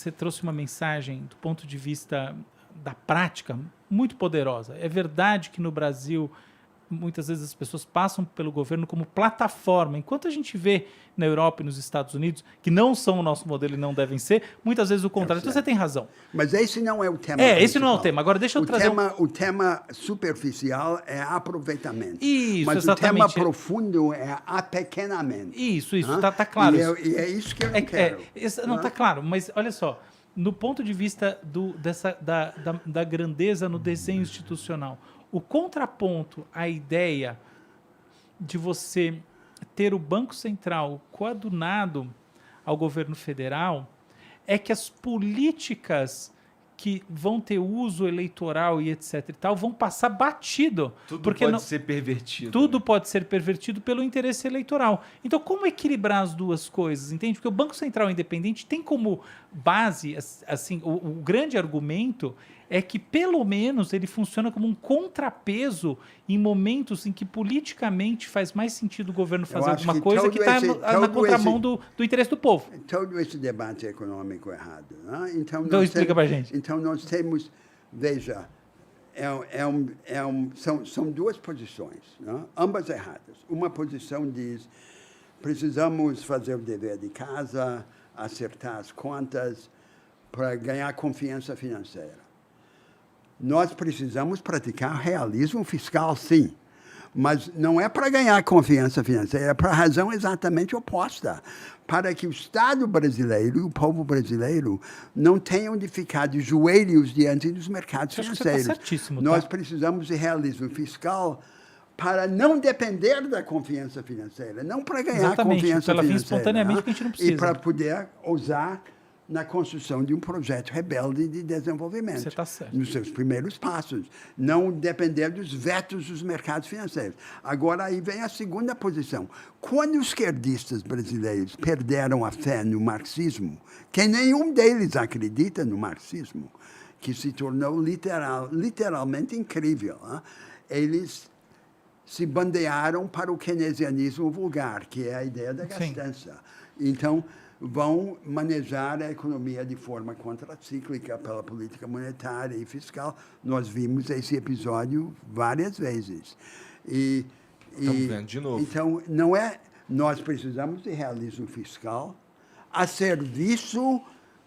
você trouxe uma mensagem do ponto de vista da prática muito poderosa. É verdade que no Brasil muitas vezes as pessoas passam pelo governo como plataforma, enquanto a gente vê na Europa e nos Estados Unidos, que não são o nosso modelo e não devem ser, muitas vezes o contrário. Então você tem razão. Mas esse não é o tema esse não é o principal. tema. Agora deixa eu trazer... O tema superficial é aproveitamento. Isso, mas exatamente. o tema profundo é apequenamento. Isso, tá claro. E é isso que eu não quero. Não, tá claro, mas olha só, no ponto de vista da grandeza no desenho institucional, o contraponto à ideia de você ter o Banco Central coadunado ao governo federal é que as políticas que vão ter uso eleitoral e etc e tal vão passar batido. Tudo porque pode ser pervertido. Tudo pode ser pervertido pelo interesse eleitoral. Então, como equilibrar as duas coisas, entende? Porque o Banco Central Independente tem como base, assim, o grande argumento é que, pelo menos, ele funciona como um contrapeso em momentos em que politicamente faz mais sentido o governo fazer alguma coisa que está na contramão do interesse do povo. Todo esse debate econômico errado. Né? Então explica para a gente. Então, nós temos, veja, são duas posições, né? Ambas erradas. Uma posição diz, precisamos fazer o dever de casa, acertar as contas para ganhar confiança financeira. Nós precisamos praticar realismo fiscal, sim, mas não é para ganhar confiança financeira, é para a razão exatamente oposta, para que o Estado brasileiro e o povo brasileiro não tenham de ficar de joelhos diante dos mercados financeiros. Você tá certíssimo, tá? Nós precisamos de realismo fiscal para não depender da confiança financeira, não para ganhar confiança financeira. Vir espontaneamente que a gente não precisa. E para poder usar na construção de um projeto rebelde de desenvolvimento. Você está certo. Nos seus primeiros passos. Não depender dos vetos dos mercados financeiros. Agora, aí vem a segunda posição. Quando os esquerdistas brasileiros perderam a fé no marxismo, que nenhum deles acredita no marxismo, que se tornou literalmente incrível, né? Eles se bandearam para o keynesianismo vulgar, que é a ideia da gastança. Então, vão manejar a economia de forma contracíclica pela política monetária e fiscal. Nós vimos esse episódio várias vezes. Estamos vendo de novo. Então, nós precisamos de realismo fiscal a serviço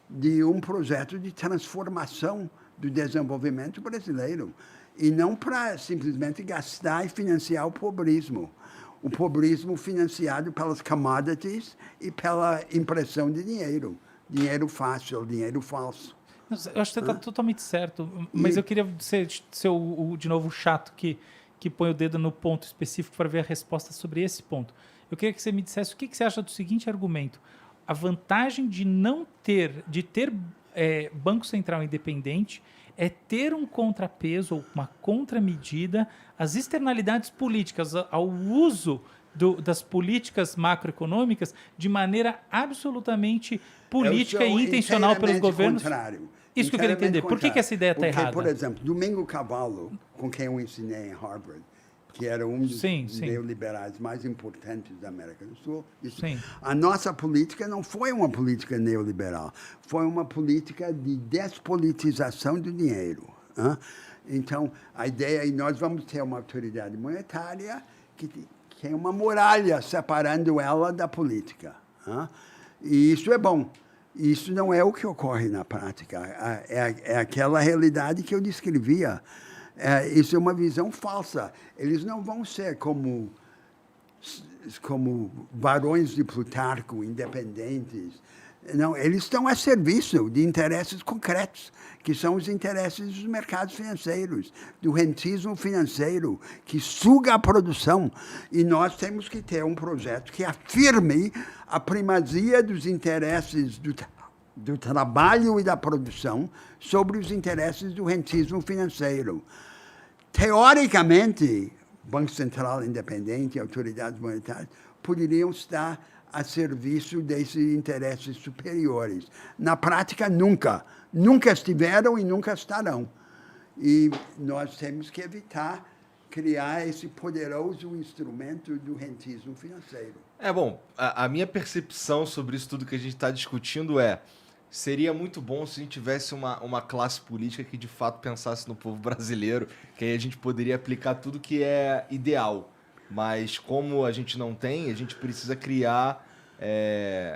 de um projeto de transformação do desenvolvimento brasileiro e não para simplesmente gastar e financiar o pobrismo. O pobrismo financiado pelas commodities e pela impressão de dinheiro. Dinheiro fácil, dinheiro falso. Eu acho que você está totalmente certo, mas eu queria ser de novo, chato que põe o dedo no ponto específico para ver a resposta sobre esse ponto. Eu queria que você me dissesse o que você acha do seguinte argumento. A vantagem de ter Banco Central independente é ter um contrapeso ou uma contramedida às externalidades políticas, ao uso das políticas macroeconômicas de maneira absolutamente política e intencional pelos governos. Contrário. Isso que eu queria entender. Por que essa ideia está errada? Por exemplo, Domingo Cavallo, com quem eu ensinei em Harvard, que era um dos neoliberais mais importantes da América do Sul, disse, a nossa política não foi uma política neoliberal, foi uma política de despolitização do dinheiro. Hein? Então, a ideia é que nós vamos ter uma autoridade monetária que é uma muralha separando ela da política. Hein? E isso é bom. Isso não é o que ocorre na prática. É aquela realidade que eu descrevia. Isso é uma visão falsa. Eles não vão ser como barões de Plutarco, independentes. Não, eles estão a serviço de interesses concretos, que são os interesses dos mercados financeiros, do rentismo financeiro, que suga a produção. E nós temos que ter um projeto que afirme a primazia dos interesses do trabalho e da produção sobre os interesses do rentismo financeiro. Teoricamente, Banco Central independente e autoridades monetárias poderiam estar a serviço desses interesses superiores. Na prática, nunca. Nunca estiveram e nunca estarão. E nós temos que evitar criar esse poderoso instrumento do rentismo financeiro. Bom, a minha percepção sobre isso tudo que a gente está discutindo seria muito bom se a gente tivesse uma classe política que de fato pensasse no povo brasileiro, que aí a gente poderia aplicar tudo que é ideal. Mas como a gente não tem, a gente precisa criar...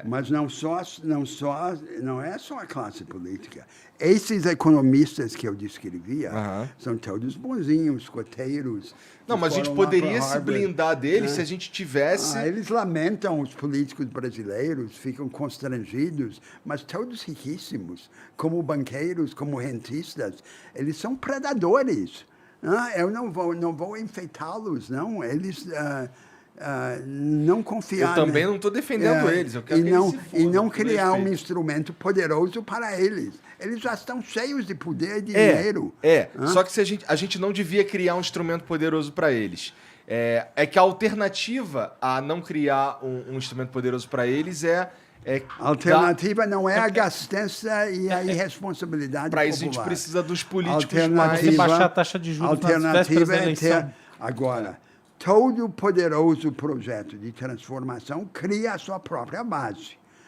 Mas não é só a classe política. Esses economistas que eu descrevia são todos bonzinhos, escoteiros. Não, mas a gente poderia se blindar deles se a gente tivesse... eles lamentam os políticos brasileiros, ficam constrangidos, mas todos riquíssimos, como banqueiros, como rentistas, eles são predadores. Eu não vou enfeitá-los, não. Eles... não confiar. Eu também não estou defendendo eles. Eu quero e não criar um instrumento poderoso para eles. Eles já estão cheios de poder e dinheiro. Só que a gente não devia criar um instrumento poderoso para eles. É que a alternativa a não criar um instrumento poderoso para eles a alternativa não é a gastança e a irresponsabilidade Para isso a gente precisa dos políticos mais... baixar a taxa de juros nas vésperas da eleição. Agora, todo poderoso projeto de transformação cria a sua própria base.